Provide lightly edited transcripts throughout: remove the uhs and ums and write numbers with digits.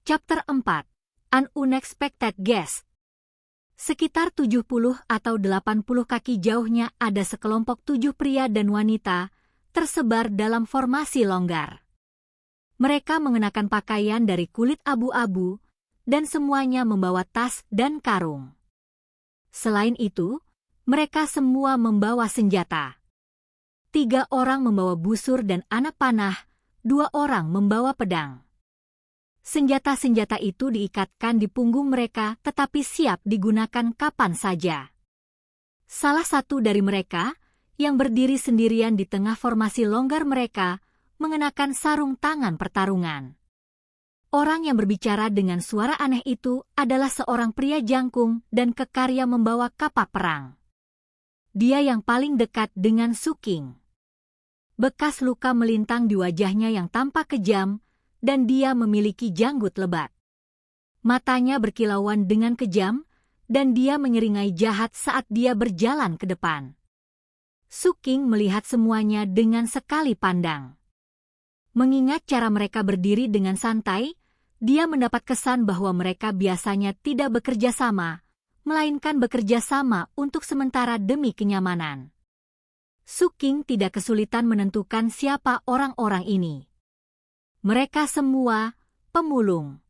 Chapter 4. An Unexpected Guest. Sekitar 70 atau 80 kaki jauhnya ada sekelompok 7 pria dan wanita tersebar dalam formasi longgar. Mereka mengenakan pakaian dari kulit abu-abu dan semuanya membawa tas dan karung. Selain itu, mereka semua membawa senjata. 3 orang membawa busur dan anak panah, 2 orang membawa pedang. Senjata-senjata itu diikatkan di punggung mereka tetapi siap digunakan kapan saja. Salah satu dari mereka, yang berdiri sendirian di tengah formasi longgar mereka, mengenakan sarung tangan pertarungan. Orang yang berbicara dengan suara aneh itu adalah seorang pria jangkung dan kekar yang membawa kapak perang. Dia yang paling dekat dengan Su Qing. Bekas luka melintang di wajahnya yang tampak kejam, dan dia memiliki janggut lebat. Matanya berkilauan dengan kejam, dan dia menyeringai jahat saat dia berjalan ke depan. Su Qing melihat semuanya dengan sekali pandang. Mengingat cara mereka berdiri dengan santai, dia mendapat kesan bahwa mereka biasanya tidak bekerja sama, melainkan bekerja sama untuk sementara demi kenyamanan. Su Qing tidak kesulitan menentukan siapa orang-orang ini. Mereka semua pemulung.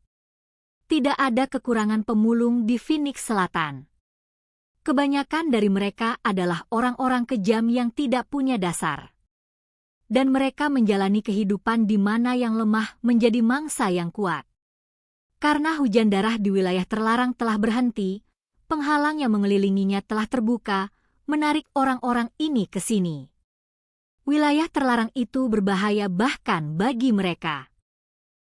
Tidak ada kekurangan pemulung di Phoenix Selatan. Kebanyakan dari mereka adalah orang-orang kejam yang tidak punya dasar. Dan mereka menjalani kehidupan di mana yang lemah menjadi mangsa yang kuat. Karena hujan darah di wilayah terlarang telah berhenti, penghalang yang mengelilinginya telah terbuka, menarik orang-orang ini ke sini. Wilayah terlarang itu berbahaya bahkan bagi mereka.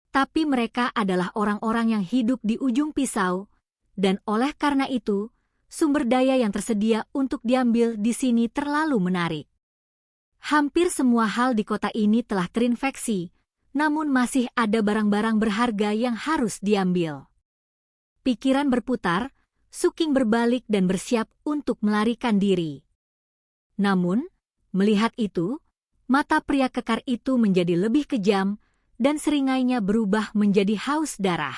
Tapi mereka adalah orang-orang yang hidup di ujung pisau, dan oleh karena itu, sumber daya yang tersedia untuk diambil di sini terlalu menarik. Hampir semua hal di kota ini telah terinfeksi, namun masih ada barang-barang berharga yang harus diambil. Pikiran berputar, Su Qing berbalik dan bersiap untuk melarikan diri. Namun, melihat itu, mata pria kekar itu menjadi lebih kejam, dan seringainya berubah menjadi haus darah.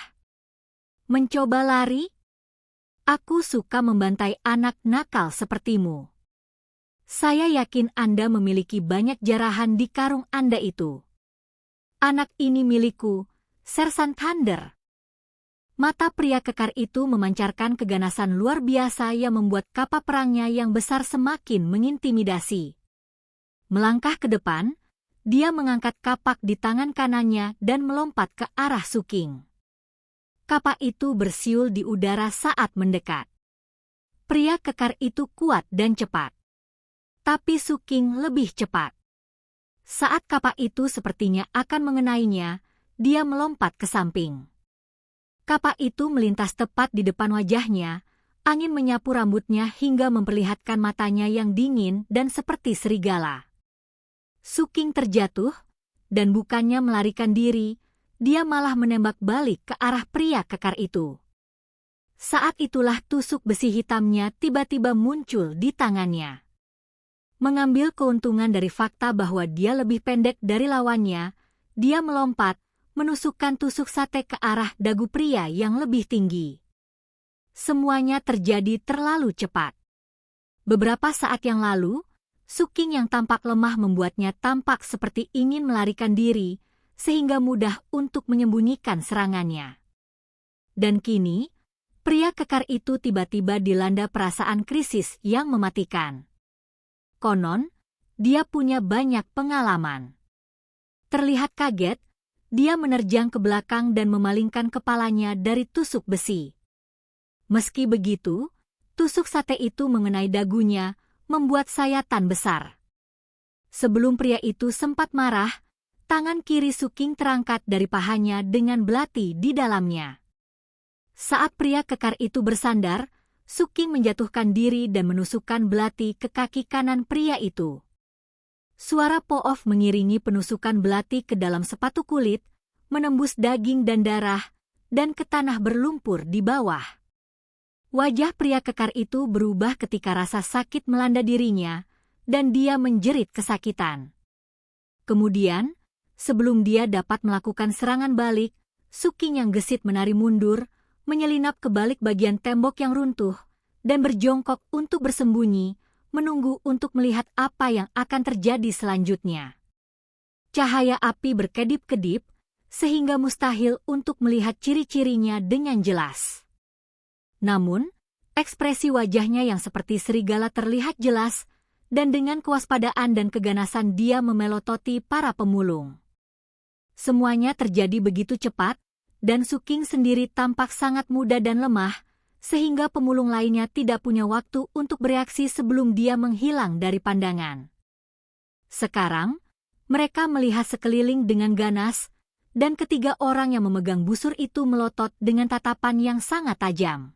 Mencoba lari? Aku suka membantai anak nakal sepertimu. Saya yakin Anda memiliki banyak jarahan di karung Anda itu. Anak ini milikku, Sersan Thunder. Mata pria kekar itu memancarkan keganasan luar biasa yang membuat kapal perangnya yang besar semakin mengintimidasi. Melangkah ke depan, dia mengangkat kapak di tangan kanannya dan melompat ke arah Su Qing. Kapak itu bersiul di udara saat mendekat. Pria kekar itu kuat dan cepat. Tapi Su Qing lebih cepat. Saat kapak itu sepertinya akan mengenainya, dia melompat ke samping. Kapak itu melintas tepat di depan wajahnya, angin menyapu rambutnya hingga memperlihatkan matanya yang dingin dan seperti serigala. Su Qing terjatuh, dan bukannya melarikan diri, dia malah menembak balik ke arah pria kekar itu. Saat itulah tusuk besi hitamnya tiba-tiba muncul di tangannya. Mengambil keuntungan dari fakta bahwa dia lebih pendek dari lawannya, dia melompat, menusukkan tusuk sate ke arah dagu pria yang lebih tinggi. Semuanya terjadi terlalu cepat. Beberapa saat yang lalu, Su Qing yang tampak lemah membuatnya tampak seperti ingin melarikan diri, sehingga mudah untuk menyembunyikan serangannya. Dan kini, pria kekar itu tiba-tiba dilanda perasaan krisis yang mematikan. Konon, dia punya banyak pengalaman. Terlihat kaget, dia menerjang ke belakang dan memalingkan kepalanya dari tusuk besi. Meski begitu, tusuk sate itu mengenai dagunya, membuat sayatan besar. Sebelum pria itu sempat marah, tangan kiri Su Qing terangkat dari pahanya dengan belati di dalamnya. Saat pria kekar itu bersandar, Su Qing menjatuhkan diri dan menusukkan belati ke kaki kanan pria itu. Suara poof mengiringi penusukan belati ke dalam sepatu kulit, menembus daging dan darah, dan ke tanah berlumpur di bawah. Wajah pria kekar itu berubah ketika rasa sakit melanda dirinya, dan dia menjerit kesakitan. Kemudian, sebelum dia dapat melakukan serangan balik, Suking yang gesit menari mundur, menyelinap ke balik bagian tembok yang runtuh, dan berjongkok untuk bersembunyi, menunggu untuk melihat apa yang akan terjadi selanjutnya. Cahaya api berkedip-kedip, sehingga mustahil untuk melihat ciri-cirinya dengan jelas. Namun, ekspresi wajahnya yang seperti serigala terlihat jelas, dan dengan kewaspadaan dan keganasan dia memelototi para pemulung. Semuanya terjadi begitu cepat, dan Suking sendiri tampak sangat muda dan lemah, sehingga pemulung lainnya tidak punya waktu untuk bereaksi sebelum dia menghilang dari pandangan. Sekarang, mereka melihat sekeliling dengan ganas, dan ketiga orang yang memegang busur itu melotot dengan tatapan yang sangat tajam.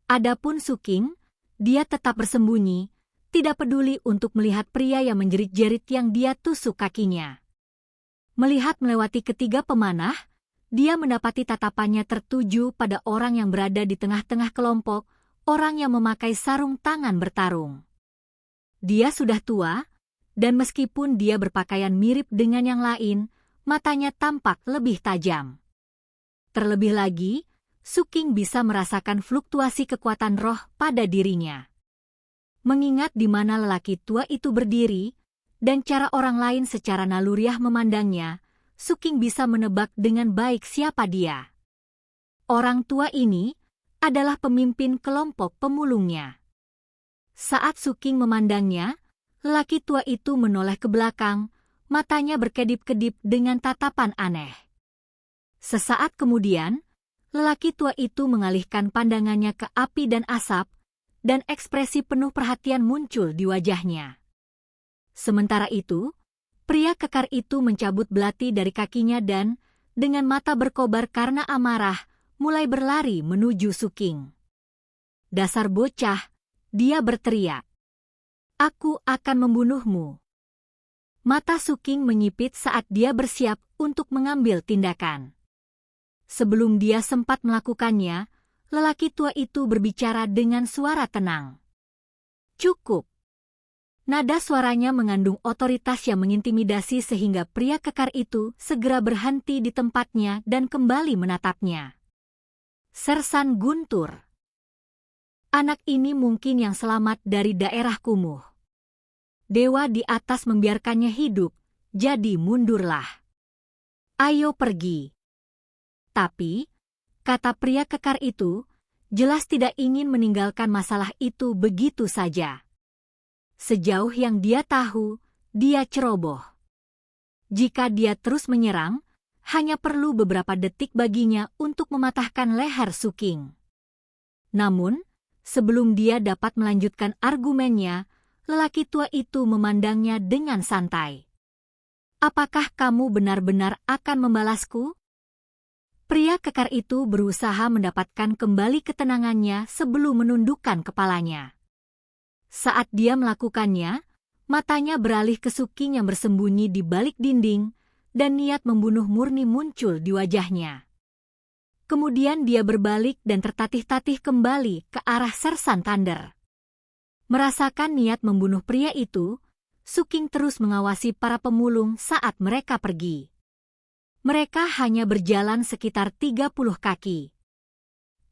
Adapun Suking, dia tetap bersembunyi, tidak peduli untuk melihat pria yang menjerit-jerit yang dia tusuk kakinya. Melihat melewati ketiga pemanah, dia mendapati tatapannya tertuju pada orang yang berada di tengah-tengah kelompok, orang yang memakai sarung tangan bertarung. Dia sudah tua, dan meskipun dia berpakaian mirip dengan yang lain, matanya tampak lebih tajam. Terlebih lagi, Suking bisa merasakan fluktuasi kekuatan roh pada dirinya. Mengingat di mana lelaki tua itu berdiri, dan cara orang lain secara naluriah memandangnya, Suking bisa menebak dengan baik siapa dia. Orang tua ini adalah pemimpin kelompok pemulungnya. Saat Suking memandangnya, lelaki tua itu menoleh ke belakang, matanya berkedip-kedip dengan tatapan aneh. Sesaat kemudian, lelaki tua itu mengalihkan pandangannya ke api dan asap, dan ekspresi penuh perhatian muncul di wajahnya. Sementara itu, pria kekar itu mencabut belati dari kakinya dan, dengan mata berkobar karena amarah, mulai berlari menuju Suking. "Dasar bocah," dia berteriak. "Aku akan membunuhmu." Mata Suking menyipit saat dia bersiap untuk mengambil tindakan. Sebelum dia sempat melakukannya, lelaki tua itu berbicara dengan suara tenang. "Cukup." Nada suaranya mengandung otoritas yang mengintimidasi sehingga pria kekar itu segera berhenti di tempatnya dan kembali menatapnya. Sersan Guntur. Anak ini mungkin yang selamat dari daerah kumuh. Dewa di atas membiarkannya hidup, jadi mundurlah. Ayo pergi. Tapi, kata pria kekar itu, jelas tidak ingin meninggalkan masalah itu begitu saja. Sejauh yang dia tahu, dia ceroboh. Jika dia terus menyerang, hanya perlu beberapa detik baginya untuk mematahkan leher Suking. Namun, sebelum dia dapat melanjutkan argumennya, lelaki tua itu memandangnya dengan santai. "Apakah kamu benar-benar akan membalasku?" Pria kekar itu berusaha mendapatkan kembali ketenangannya sebelum menundukkan kepalanya. Saat dia melakukannya, matanya beralih ke Suking yang bersembunyi di balik dinding, dan niat membunuh murni muncul di wajahnya. Kemudian dia berbalik dan tertatih-tatih kembali ke arah Sersan Thunder. Merasakan niat membunuh pria itu, Suking terus mengawasi para pemulung saat mereka pergi. Mereka hanya berjalan sekitar 30 kaki.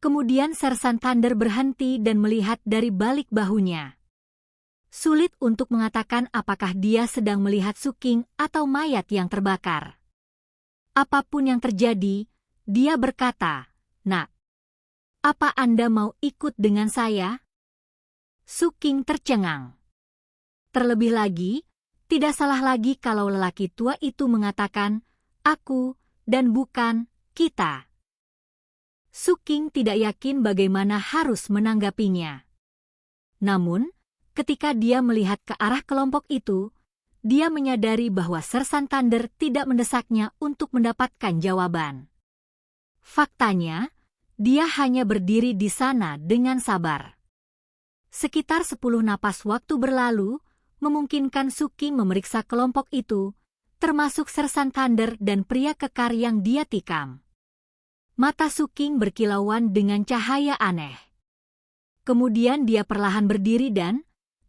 Kemudian Sersan Thunder berhenti dan melihat dari balik bahunya. Sulit untuk mengatakan apakah dia sedang melihat Suking atau mayat yang terbakar. Apapun yang terjadi, dia berkata, "Nak, apa Anda mau ikut dengan saya?" Suking tercengang. Terlebih lagi, tidak salah lagi kalau lelaki tua itu mengatakan, "Aku," dan bukan "kita." Suking tidak yakin bagaimana harus menanggapinya. Namun, ketika dia melihat ke arah kelompok itu, dia menyadari bahwa Sersan Thunder tidak mendesaknya untuk mendapatkan jawaban. Faktanya, dia hanya berdiri di sana dengan sabar. Sekitar 10 napas waktu berlalu, memungkinkan Suking memeriksa kelompok itu, termasuk Sersan Thunder dan pria kekar yang dia tikam. Mata Suking berkilauan dengan cahaya aneh. Kemudian dia perlahan berdiri dan,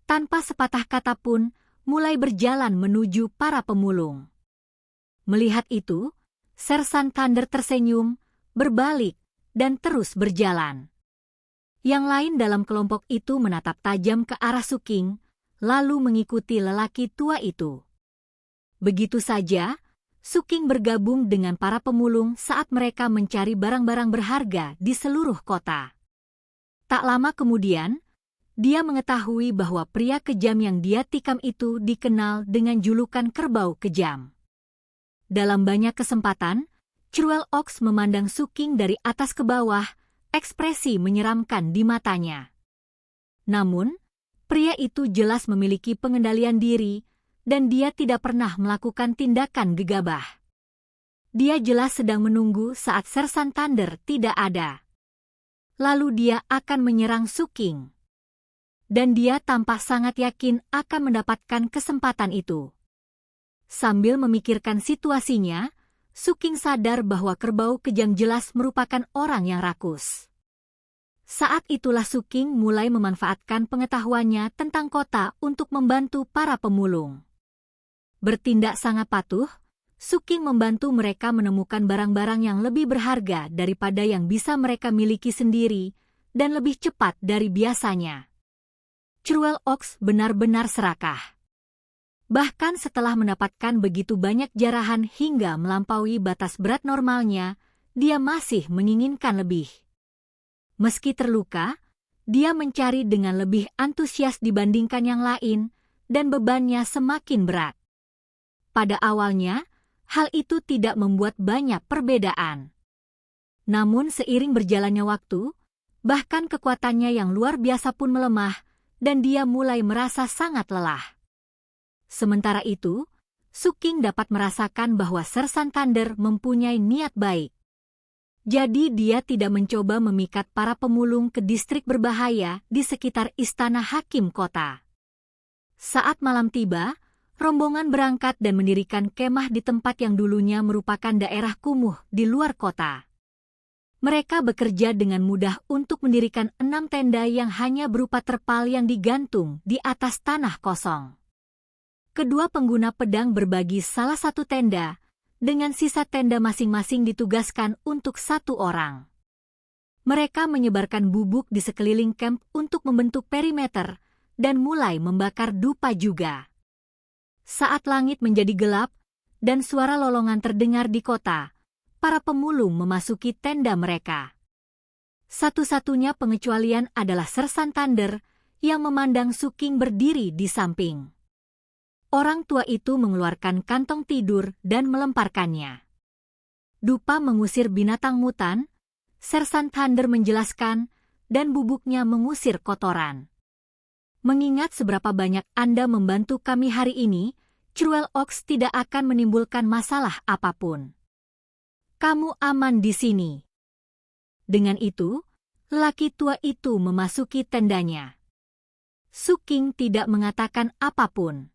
tanpa sepatah kata pun, mulai berjalan menuju para pemulung. Melihat itu, Sersan Thunder tersenyum, berbalik, dan terus berjalan. Yang lain dalam kelompok itu menatap tajam ke arah Suking, lalu mengikuti lelaki tua itu. Begitu saja, Suking bergabung dengan para pemulung saat mereka mencari barang-barang berharga di seluruh kota. Tak lama kemudian, dia mengetahui bahwa pria kejam yang dia tikam itu dikenal dengan julukan kerbau kejam. Dalam banyak kesempatan, Cruel Ox memandang Suking dari atas ke bawah, ekspresi menyeramkan di matanya. Namun, pria itu jelas memiliki pengendalian diri, dan dia tidak pernah melakukan tindakan gegabah. Dia jelas sedang menunggu saat Sersan Thunder tidak ada. Lalu dia akan menyerang Suking. Dan dia tampak sangat yakin akan mendapatkan kesempatan itu. Sambil memikirkan situasinya, Suking sadar bahwa kerbau kejam jelas merupakan orang yang rakus. Saat itulah Suking mulai memanfaatkan pengetahuannya tentang kota untuk membantu para pemulung. Bertindak sangat patuh, Suking membantu mereka menemukan barang-barang yang lebih berharga daripada yang bisa mereka miliki sendiri dan lebih cepat dari biasanya. Cruel Ox benar-benar serakah. Bahkan setelah mendapatkan begitu banyak jarahan hingga melampaui batas berat normalnya, dia masih menginginkan lebih. Meski terluka, dia mencari dengan lebih antusias dibandingkan yang lain, dan bebannya semakin berat. Pada awalnya, hal itu tidak membuat banyak perbedaan. Namun seiring berjalannya waktu, bahkan kekuatannya yang luar biasa pun melemah, dan dia mulai merasa sangat lelah. Sementara itu, Suking dapat merasakan bahwa Sersan Thunder mempunyai niat baik. Jadi dia tidak mencoba memikat para pemulung ke distrik berbahaya di sekitar istana hakim kota. Saat malam tiba, rombongan berangkat dan mendirikan kemah di tempat yang dulunya merupakan daerah kumuh di luar kota. Mereka bekerja dengan mudah untuk mendirikan 6 tenda yang hanya berupa terpal yang digantung di atas tanah kosong. Kedua pengguna pedang berbagi salah satu tenda, dengan sisa tenda masing-masing ditugaskan untuk 1 orang. Mereka menyebarkan bubuk di sekeliling camp untuk membentuk perimeter, dan mulai membakar dupa juga. Saat langit menjadi gelap, dan suara lolongan terdengar di kota, para pemulung memasuki tenda mereka. Satu-satunya pengecualian adalah Sersan Thunder, yang memandang Suking berdiri di samping. Orang tua itu mengeluarkan kantong tidur dan melemparkannya. Dupa mengusir binatang mutan, Sersan Thunder menjelaskan, dan bubuknya mengusir kotoran. Mengingat seberapa banyak Anda membantu kami hari ini, Cruel Ox tidak akan menimbulkan masalah apapun. Kamu aman di sini. Dengan itu, lelaki tua itu memasuki tendanya. Suking tidak mengatakan apapun.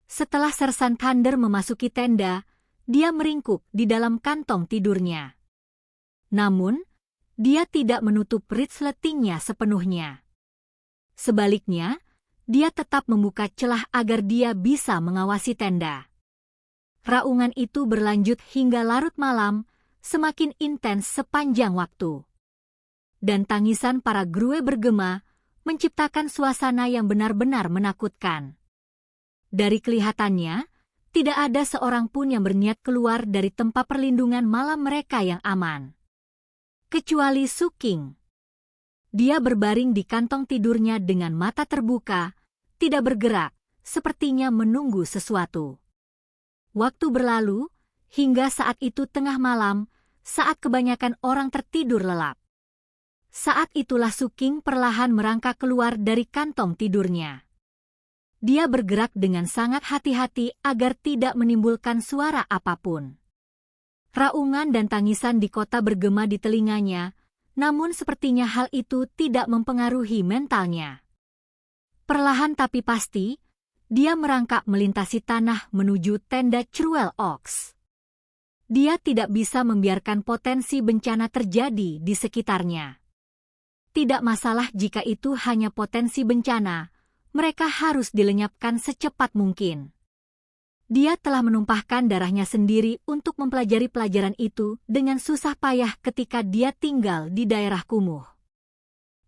Setelah Sersan Thunder memasuki tenda, dia meringkuk di dalam kantong tidurnya. Namun, dia tidak menutup resletingnya sepenuhnya. Sebaliknya, dia tetap membuka celah agar dia bisa mengawasi tenda. Raungan itu berlanjut hingga larut malam, semakin intens sepanjang waktu. Dan tangisan para grue bergema, menciptakan suasana yang benar-benar menakutkan. Dari kelihatannya, tidak ada seorang pun yang berniat keluar dari tempat perlindungan malam mereka yang aman. Kecuali Suking. Dia berbaring di kantong tidurnya dengan mata terbuka, tidak bergerak, sepertinya menunggu sesuatu. Waktu berlalu, hingga saat itu tengah malam, saat kebanyakan orang tertidur lelap. Saat itulah Suking perlahan merangkak keluar dari kantong tidurnya. Dia bergerak dengan sangat hati-hati agar tidak menimbulkan suara apapun. Raungan dan tangisan di kota bergema di telinganya, namun sepertinya hal itu tidak mempengaruhi mentalnya. Perlahan tapi pasti, dia merangkak melintasi tanah menuju tenda Cruel Ox. Dia tidak bisa membiarkan potensi bencana terjadi di sekitarnya. Tidak masalah jika itu hanya potensi bencana, mereka harus dilenyapkan secepat mungkin. Dia telah menumpahkan darahnya sendiri untuk mempelajari pelajaran itu dengan susah payah ketika dia tinggal di daerah kumuh.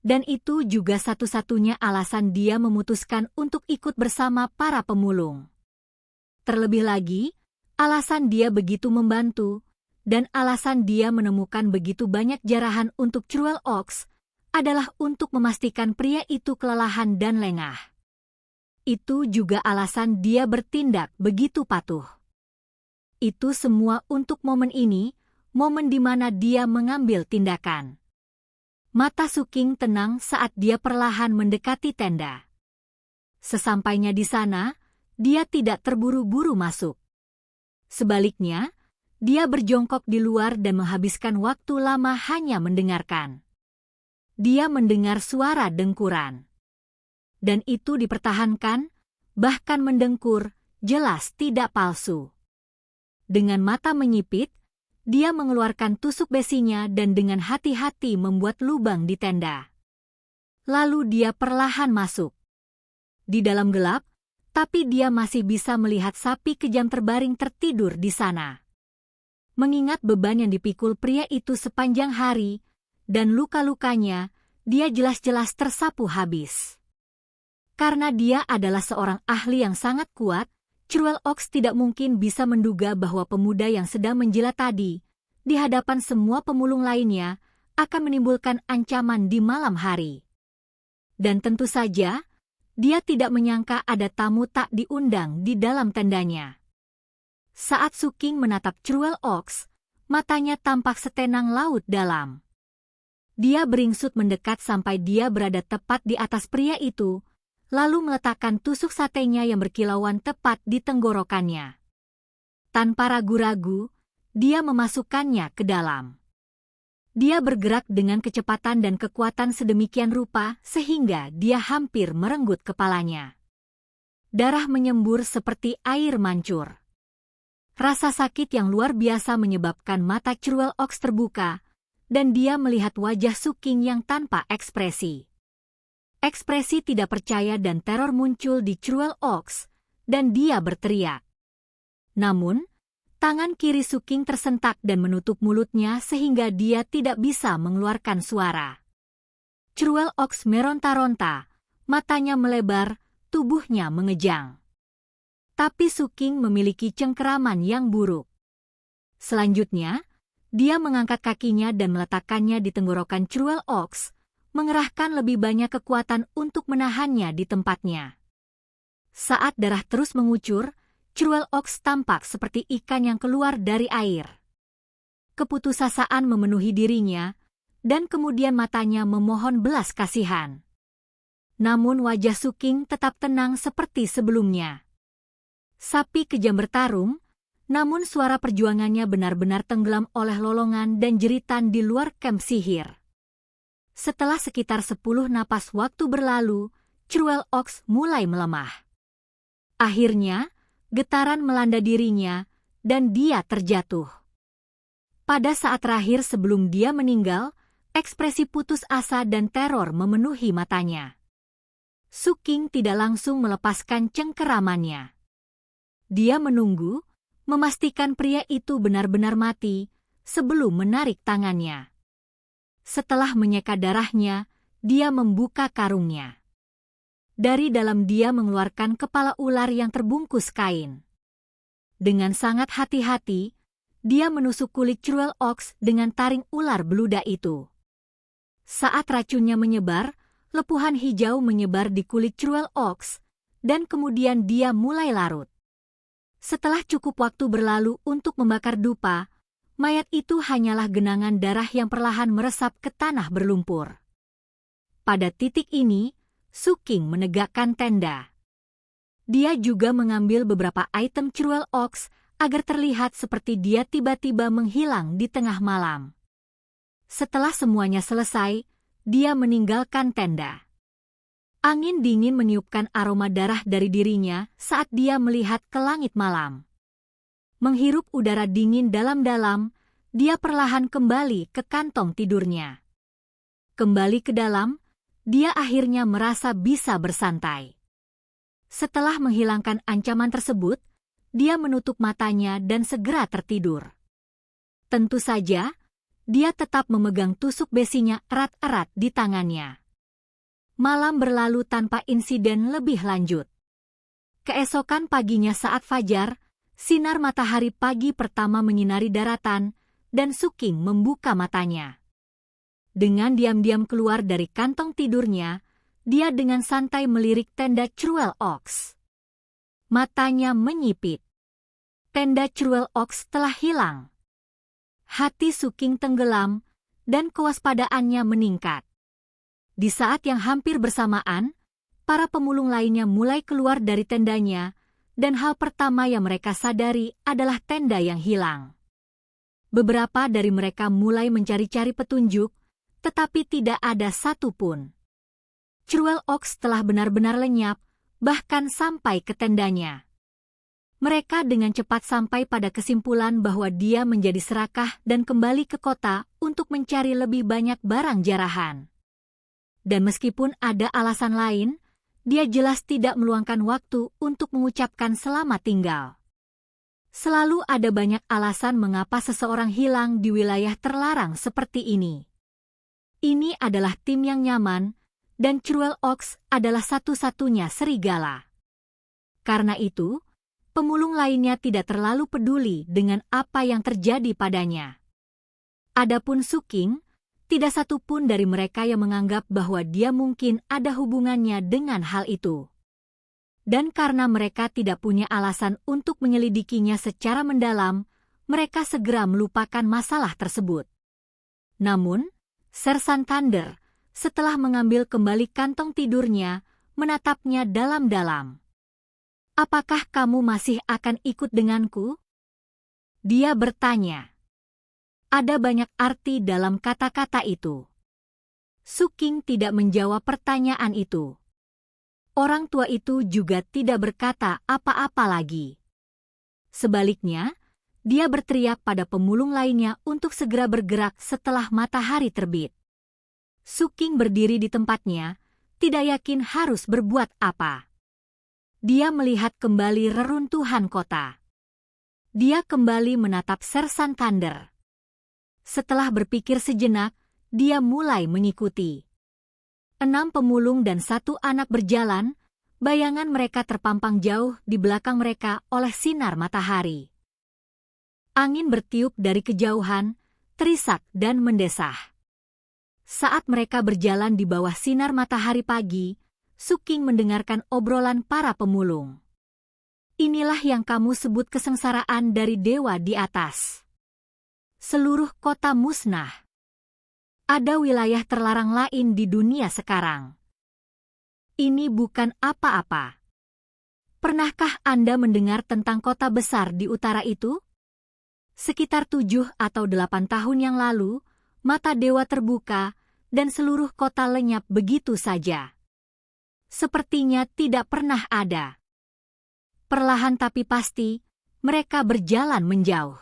Dan itu juga satu-satunya alasan dia memutuskan untuk ikut bersama para pemulung. Terlebih lagi, alasan dia begitu membantu, dan alasan dia menemukan begitu banyak jarahan untuk Cruel Ox, adalah untuk memastikan pria itu kelelahan dan lengah. Itu juga alasan dia bertindak begitu patuh. Itu semua untuk momen ini, momen di mana dia mengambil tindakan. Mata Suking tenang saat dia perlahan mendekati tenda. Sesampainya di sana, dia tidak terburu-buru masuk. Sebaliknya, dia berjongkok di luar dan menghabiskan waktu lama hanya mendengarkan. Dia mendengar suara dengkuran. Dan itu dipertahankan, bahkan mendengkur, jelas tidak palsu. Dengan mata menyipit, dia mengeluarkan tusuk besinya dan dengan hati-hati membuat lubang di tenda. Lalu dia perlahan masuk. Di dalam gelap, tapi dia masih bisa melihat sapi kejam terbaring tertidur di sana. Mengingat beban yang dipikul pria itu sepanjang hari, dan luka-lukanya, dia jelas-jelas tersapu habis. Karena dia adalah seorang ahli yang sangat kuat, Cruel Ox tidak mungkin bisa menduga bahwa pemuda yang sedang menjilat tadi, di hadapan semua pemulung lainnya, akan menimbulkan ancaman di malam hari. Dan tentu saja, dia tidak menyangka ada tamu tak diundang di dalam tendanya. Saat Suking menatap Cruel Ox, matanya tampak setenang laut dalam. Dia beringsut mendekat sampai dia berada tepat di atas pria itu, lalu meletakkan tusuk satenya yang berkilauan tepat di tenggorokannya. Tanpa ragu-ragu, dia memasukkannya ke dalam. Dia bergerak dengan kecepatan dan kekuatan sedemikian rupa sehingga dia hampir merenggut kepalanya. Darah menyembur seperti air mancur. Rasa sakit yang luar biasa menyebabkan mata Cruel Ox terbuka, dan dia melihat wajah Suking yang tanpa ekspresi. Ekspresi tidak percaya dan teror muncul di Cruel Ox, dan dia berteriak. Namun, tangan kiri Suking tersentak dan menutup mulutnya sehingga dia tidak bisa mengeluarkan suara. Cruel Ox meronta-ronta, matanya melebar, tubuhnya mengejang. Tapi Suking memiliki cengkeraman yang buruk. Selanjutnya, dia mengangkat kakinya dan meletakkannya di tenggorokan Cruel Ox, mengerahkan lebih banyak kekuatan untuk menahannya di tempatnya. Saat darah terus mengucur, Cruel Ox tampak seperti ikan yang keluar dari air. Keputusasaan memenuhi dirinya, dan kemudian matanya memohon belas kasihan. Namun wajah Suking tetap tenang seperti sebelumnya. Sapi kejam bertarung, namun suara perjuangannya benar-benar tenggelam oleh lolongan dan jeritan di luar kamp sihir. Setelah sekitar 10 napas waktu berlalu, Cruel Ox mulai melemah. Akhirnya, getaran melanda dirinya, dan dia terjatuh. Pada saat terakhir sebelum dia meninggal, ekspresi putus asa dan teror memenuhi matanya. Suking tidak langsung melepaskan cengkeramannya. Dia menunggu, memastikan pria itu benar-benar mati, sebelum menarik tangannya. Setelah menyeka darahnya, dia membuka karungnya. Dari dalam dia mengeluarkan kepala ular yang terbungkus kain. Dengan sangat hati-hati, dia menusuk kulit Cruel Ox dengan taring ular beludak itu. Saat racunnya menyebar, lepuhan hijau menyebar di kulit Cruel Ox, dan kemudian dia mulai larut. Setelah cukup waktu berlalu untuk membakar dupa, mayat itu hanyalah genangan darah yang perlahan meresap ke tanah berlumpur. Pada titik ini, Suking menegakkan tenda. Dia juga mengambil beberapa item Cruel Ox agar terlihat seperti dia tiba-tiba menghilang di tengah malam. Setelah semuanya selesai, dia meninggalkan tenda. Angin dingin meniupkan aroma darah dari dirinya saat dia melihat ke langit malam. Menghirup udara dingin dalam-dalam, dia perlahan kembali ke kantong tidurnya. Kembali ke dalam, dia akhirnya merasa bisa bersantai. Setelah menghilangkan ancaman tersebut, dia menutup matanya dan segera tertidur. Tentu saja, dia tetap memegang tusuk besinya erat-erat di tangannya. Malam berlalu tanpa insiden lebih lanjut. Keesokan paginya saat fajar, sinar matahari pagi pertama menyinari daratan, dan Suking membuka matanya. Dengan diam-diam keluar dari kantong tidurnya, dia dengan santai melirik tenda Cruel Ox. Matanya menyipit. Tenda Cruel Ox telah hilang. Hati Suking tenggelam, dan kewaspadaannya meningkat. Di saat yang hampir bersamaan, para pemulung lainnya mulai keluar dari tendanya, dan hal pertama yang mereka sadari adalah tenda yang hilang. Beberapa dari mereka mulai mencari-cari petunjuk, tetapi tidak ada satupun. Cruel Ox telah benar-benar lenyap, bahkan sampai ke tendanya. Mereka dengan cepat sampai pada kesimpulan bahwa dia menjadi serakah dan kembali ke kota untuk mencari lebih banyak barang jarahan. Dan meskipun ada alasan lain, dia jelas tidak meluangkan waktu untuk mengucapkan selamat tinggal. Selalu ada banyak alasan mengapa seseorang hilang di wilayah terlarang seperti ini. Ini adalah tim yang nyaman, dan Cruel Ox adalah satu-satunya serigala. Karena itu, pemulung lainnya tidak terlalu peduli dengan apa yang terjadi padanya. Adapun Suking, tidak satupun dari mereka yang menganggap bahwa dia mungkin ada hubungannya dengan hal itu. Dan karena mereka tidak punya alasan untuk menyelidikinya secara mendalam, mereka segera melupakan masalah tersebut. Namun, Sersan Thunder, setelah mengambil kembali kantong tidurnya, menatapnya dalam-dalam. "Apakah kamu masih akan ikut denganku?" Dia bertanya. Ada banyak arti dalam kata-kata itu. Suking tidak menjawab pertanyaan itu. Orang tua itu juga tidak berkata apa-apa lagi. Sebaliknya, dia berteriak pada pemulung lainnya untuk segera bergerak setelah matahari terbit. Suking berdiri di tempatnya, tidak yakin harus berbuat apa. Dia melihat kembali reruntuhan kota. Dia kembali menatap Sersan Thunder. Setelah berpikir sejenak, dia mulai mengikuti. 6 pemulung dan 1 anak berjalan, bayangan mereka terpampang jauh di belakang mereka oleh sinar matahari. Angin bertiup dari kejauhan, terisak dan mendesah. Saat mereka berjalan di bawah sinar matahari pagi, Suking mendengarkan obrolan para pemulung. "Inilah yang kamu sebut kesengsaraan dari dewa di atas. Seluruh kota musnah. Ada wilayah terlarang lain di dunia sekarang. Ini bukan apa-apa. Pernahkah Anda mendengar tentang kota besar di utara itu?" Sekitar 7 atau 8 tahun yang lalu, mata dewa terbuka, dan seluruh kota lenyap begitu saja. Sepertinya tidak pernah ada. Perlahan tapi pasti, mereka berjalan menjauh.